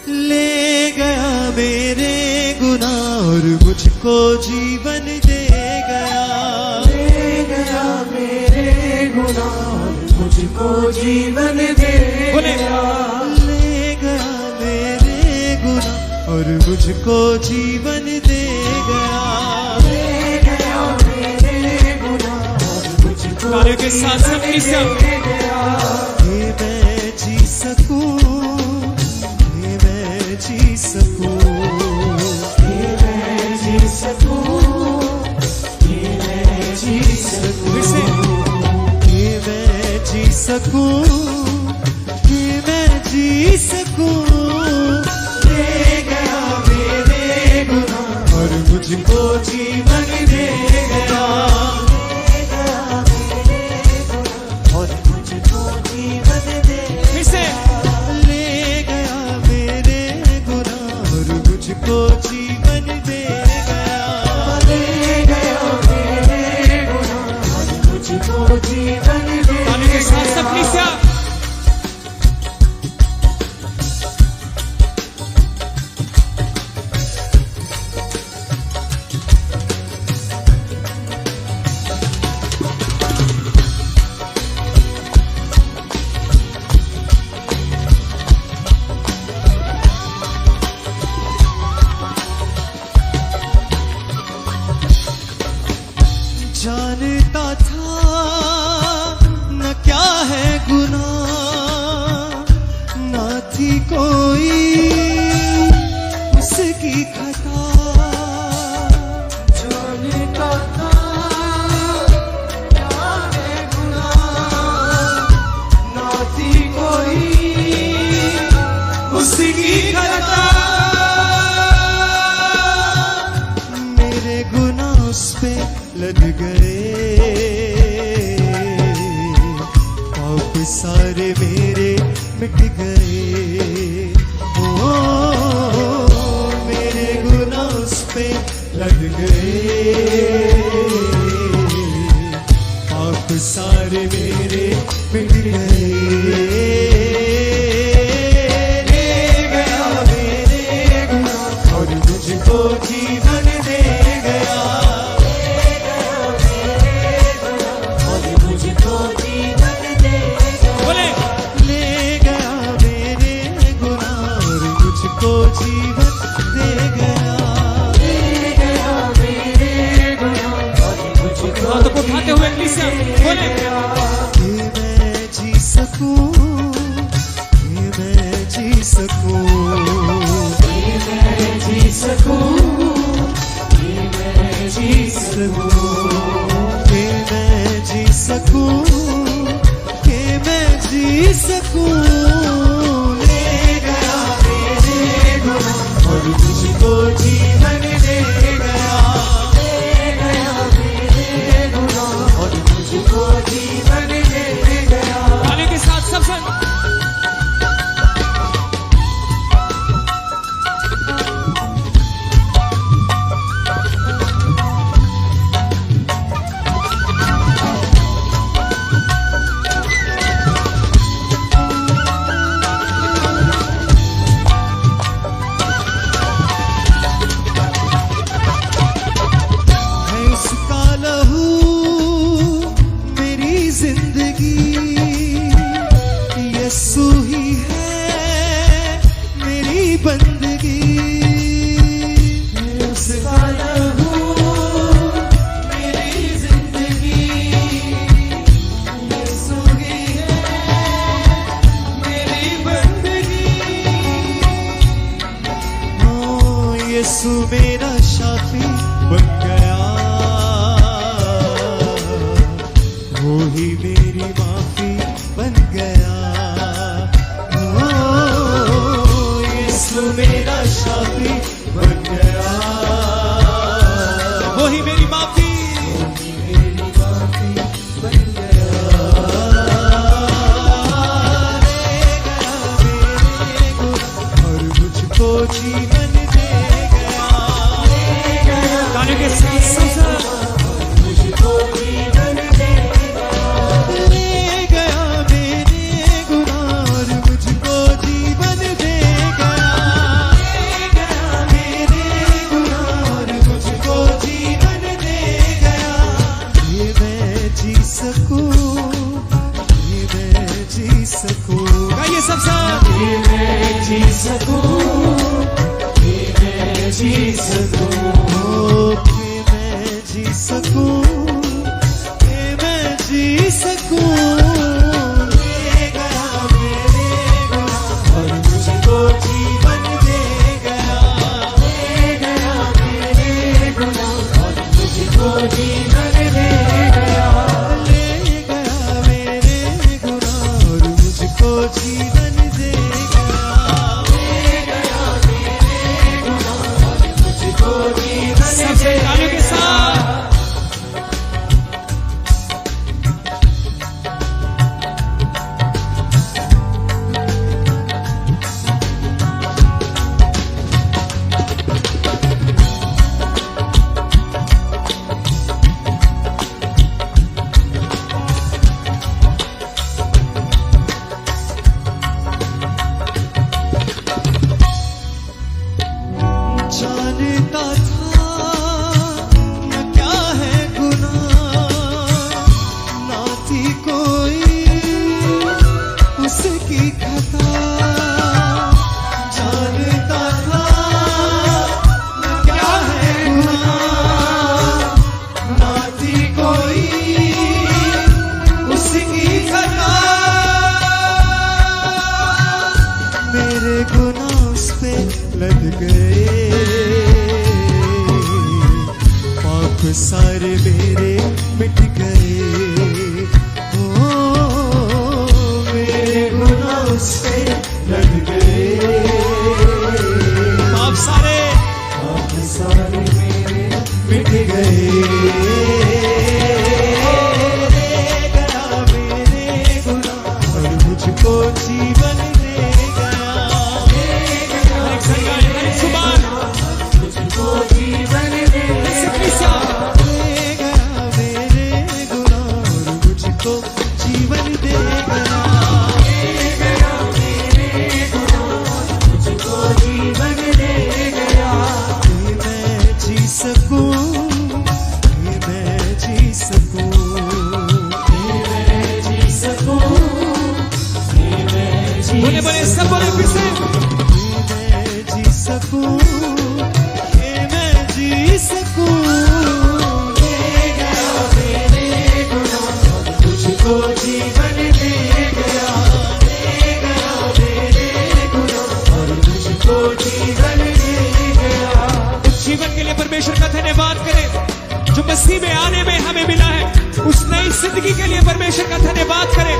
ले गया मेरे गुनाह और मुझको जीवन दे गया। ले गया मेरे गुनाह और मुझको जीवन दे गया। ले गया मेरे गुनाह और मुझको जीवन दे गया। ले गया मेरे गुनाह और मुझको तालियों के साथ सब दे गया। ये मैं जी सकूं, ये मैं जी सकूं, ये मैं जी सकूं, ये मैं जी सकूं, ये मैं जी सकूं, ये मैं जी सकूं। ले गया मेरे गुनाह और मुझको जीवन दे गया। ले गया मेरे गुनाह और मुझको जीवन दे फिर से ले गया मेरे गुनाह और मुझको जीवन दे गया। ले गया मेरे गुनाह और मुझको जीवन दे तालियों के साथ सब कलीसिया। जानता था न क्या है गुनाह, न थी कोई उसकी खता। जानता था क्या है गुनाह, ना थी कोई उसकी खता। मेरे गुनाह उस पे लद गए, पाप सारे मेरे मिट गए। ओ मेरे गुनाह उस पे लद गए, पाप सारे मेरे मिट गए। ले गया मेरे गुनाह और मुझको जीवन दे गया। बोले ले गया मेरे गुनाह और मुझको जीवन दे गया। ले गया मेरे गुनाह और मुझको हाथों को उठाते हुए कलीसिया बोले ये मैं जी सकूं, ये मैं जी सकूं, ये मैं जी सकूं, ये मैं जी सकूं, ये मैं जी सकूं, ये मैं जी सकूं। ले गया मेरे गुनाह और मुझको जीवन दे गया। ले गया मेरे गुनाह और मुझको जीवन दे गया। तालियों के साथ सब संग है उसका लहू मेरी जिंदगी, यीशु ही है मेरी बंदगी। उसका लहू मेरी जिंदगी, यीशु ही है मेरी बंदगी। ओ यीशु मेरा शाफी बन गया, वो ही मेरी माफी बन गया। ओ यीशु मेरा शाफी बन गया, वो ही मेरी माफी मेरी माफी बन गया। ले गया मेरे गुनाह और मुझको जीवन दे गया। तालियों के साथ सब संग मुझको जीवन दे गया। ले गया मेरे गुनाह और मुझको जीवन दे गया। सकूं, कि मैं जी सकूं, कि मैं जी सकूं, कि मैं जी सकूं। ले गया मेरे गुनाह और मुझको जीवन दे गया। ले गया मेरे गुनाह, और मुझको जीवन दे गया। ले गया मेरे गुनाह और मुझको जीवन दे गया। ले गया मेरे गुनाह, और मुझको जीवन सबसे दे तालियों के साथ जानता था न क्या है गुनाह, ना थी कोई उसकी खता। जानता था न क्या है गुनाह, ना थी कोई उसकी खता। मेरे गुनाह उस पे लद गए, पाप सारे मेरे मिट गए। ओ मेरे गुनाह उस पे लद गए, आप सारे पाप सारे मेरे मिट गए। ले गया मेरे गुनाह और मुझको जीवन दे गया। एक संगाई, एक सुबान, मुझको जीवन दे एक क्रिस्या, ले गया मेरे गुनाह और मुझको जीवन दे गया। मुझको जीवन दे गया। कि मैं जी सकूं, कि मैं जी सकूं, कि मैं जी सकूं, कि मैं जी बोले बोले सब बोले फिर से कि मैं जी सकूं, कि मैं जी सकूं। ले गया मेरे गुनाह और मुझको जीवन दे गया। ले गया मेरे गुनाह और मुझको जीवन दे गया। उस जीवन के लिए परमेश्वर का धन्यवाद करें जो मसीह में आने में हमें मिला है। उस नई जिंदगी के लिए परमेश्वर का धन्यवाद करें।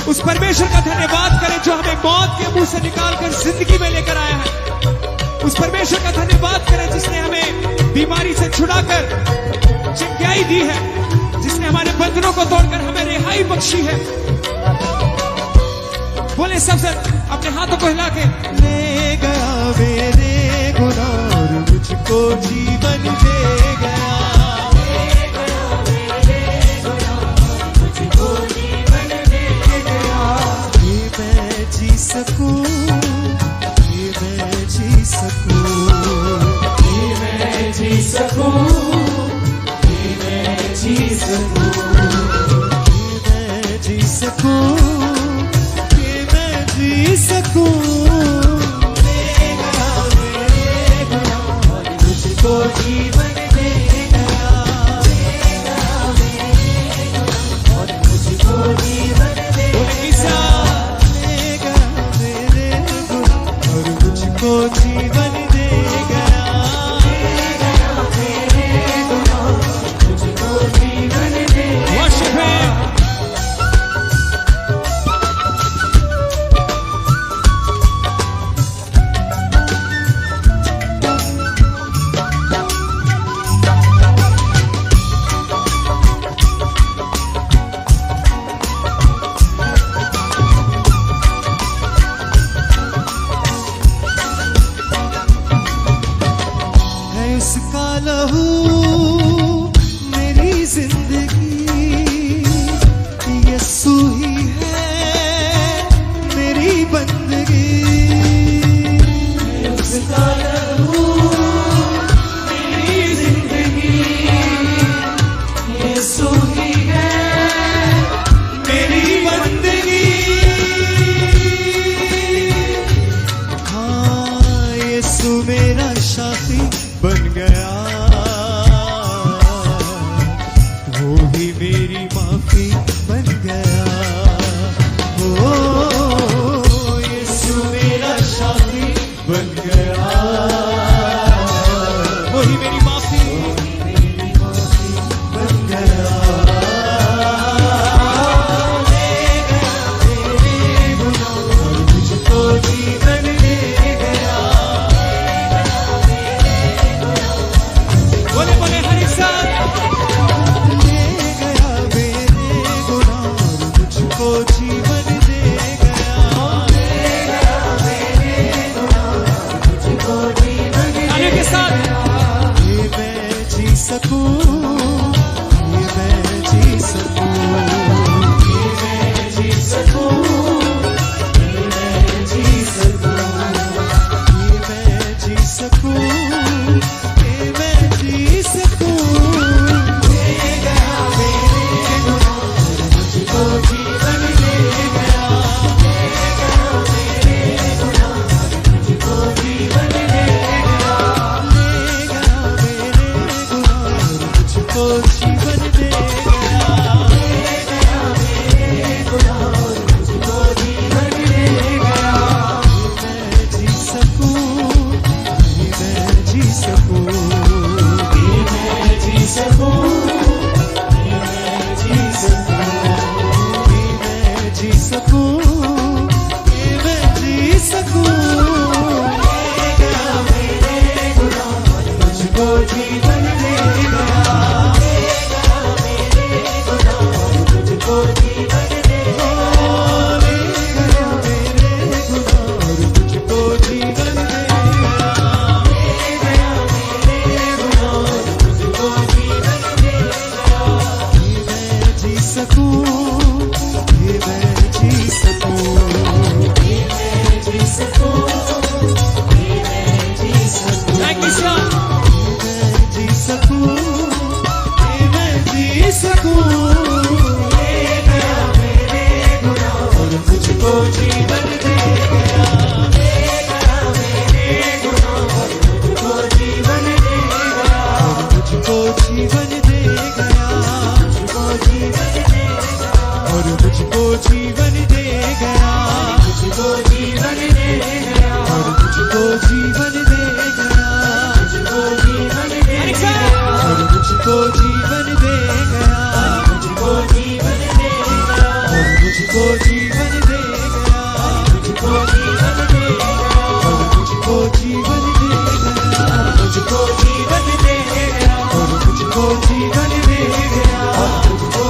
उस परमेश्वर का धन्यवाद करें जो हमें मौत के मुंह से निकालकर जिंदगी में लेकर आया है। उस परमेश्वर का धन्यवाद करें जिसने हमें बीमारी से छुड़ाकर चंगाई दी है, जिसने हमारे बंधनों को तोड़कर हमें रिहाई बख्शी है। बोले सबसे अपने हाथों को हिला के ले गया मेरे गुनाह और मुझको जीवन दे गया। मुझको जीवन दे गया। कि मैं जी सकूं, कि मैं जी सकूं, कि मैं जी सकूं, कि मैं जी सकूं, कि मैं जी सकूं, कि मैं जी सकूं। ले गया मेरे गुनाह और मुझको जीवन दे गया। ले गया मेरे गुनाह और मुझको जीवन दे बोले ईसा ले गया मेरे गुनाह और मुझको जीवन दे गया। ले गया मेरे गुनाह, मुझको जीवन दे गया। वर्शिप है। है उसका लहू मेरी जिंदगी, यीशु ही है मेरी बंदगी। उसका लहू मेरी जिंदगी, यीशु ही है मेरी बंदगी। साथी बन गया, वो ही मेरी माफी बन गया। ओ यीशु मेरा साथी बन गया, वो ही मेरी माफी बन गया। ले गया मेरे गुनाह और मुझको जीवन दे गया। बोले बोले हर इंसान। ले गया मेरे गुनाह और मुझको जीवन दे गया। ले गया मेरे गुनाह और मुझको जीवन दे तालियों के साथ ये मैं जी सकूं, ये मैं जी सकूं, ये मैं जी सकूं, ये मैं जी सकूं, ये मैं जी सकूं, ये मैं जी सकूं। ले गया मेरे गुनाह और मुझको जीवन दे गया। ले गया मेरे गुनाह और मुझको जीवन दे गया। ले गया मेरे गुनाह और मुझको जीवन दे गया। ले गया मेरे गुनाह और मुझको जीवन दे गया। ये मैं जी सकूं, ये मैं जी सकूं, ये मैं जी सकूं, ये मैं जी सकूं, ये मैं जी सकूं, ये मैं जी सकूं। ले गया मेरे गुनाह और मुझको जीवन दे गया। ले गया मेरे गुनाह और मुझको जीवन दे गया। ले गया मेरे गुनाह और मुझको जीवन दे गया। ले गया मेरे गुनाह और मुझको जीवन दे गया। ये मैं जी सकूं, ये मैं जी सकूं, ये मैं जी सकूं, ये मैं जी सकूं। Thank you sir. ये मैं जी सकूं, ये मैं जी सकूं। ले गया मेरे गुनाह और मुझको जीवन दे गया। ले गया मेरे गुनाह और मुझको जीवन दे गया। और मुझको जीवन दे गया। मुझको जीवन दे गया। और मुझको जीवन दे गया। मुझको जीवन दे गया। और मुझको जीवन दे गया। मुझको जीवन दे गया। और मुझको जीवन दे गया। मुझको जीवन दे गया। और मुझको जीवन दे गया। मुझको जीवन दे गया। और मुझको जीवन दे गया। मुझको जीवन दे गया। और मुझको जीवन दे गया। और मुझको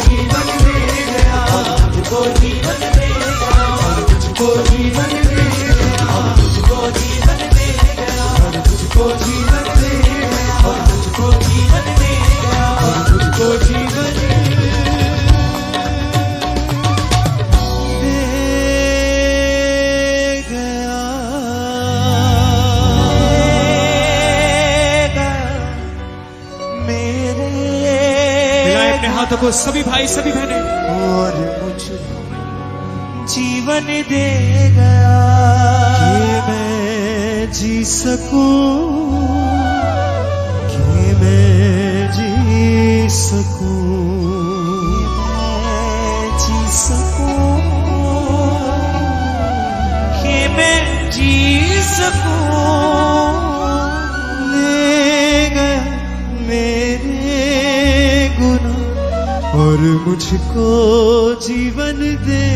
जीवन दे गया। और मुझको जीवन दे गया। और मुझको जीवन दे गया। और मुझको जीवन दे गया। और मुझको जीवन दे गया। और मुझको जीवन दे गया। और मुझको जीवन दे गया। और मुझको जीवन दे मिलाएं अपने हाथों को सभी भाई सभी बहनें। और मुझको जीवन दे गया कि मैं जी सकूं, कि मैं जी सकूं, कि मैं जी सकूं, कि मैं जी सकूं। ले गया मेरे गुनाह और मुझको जीवन दे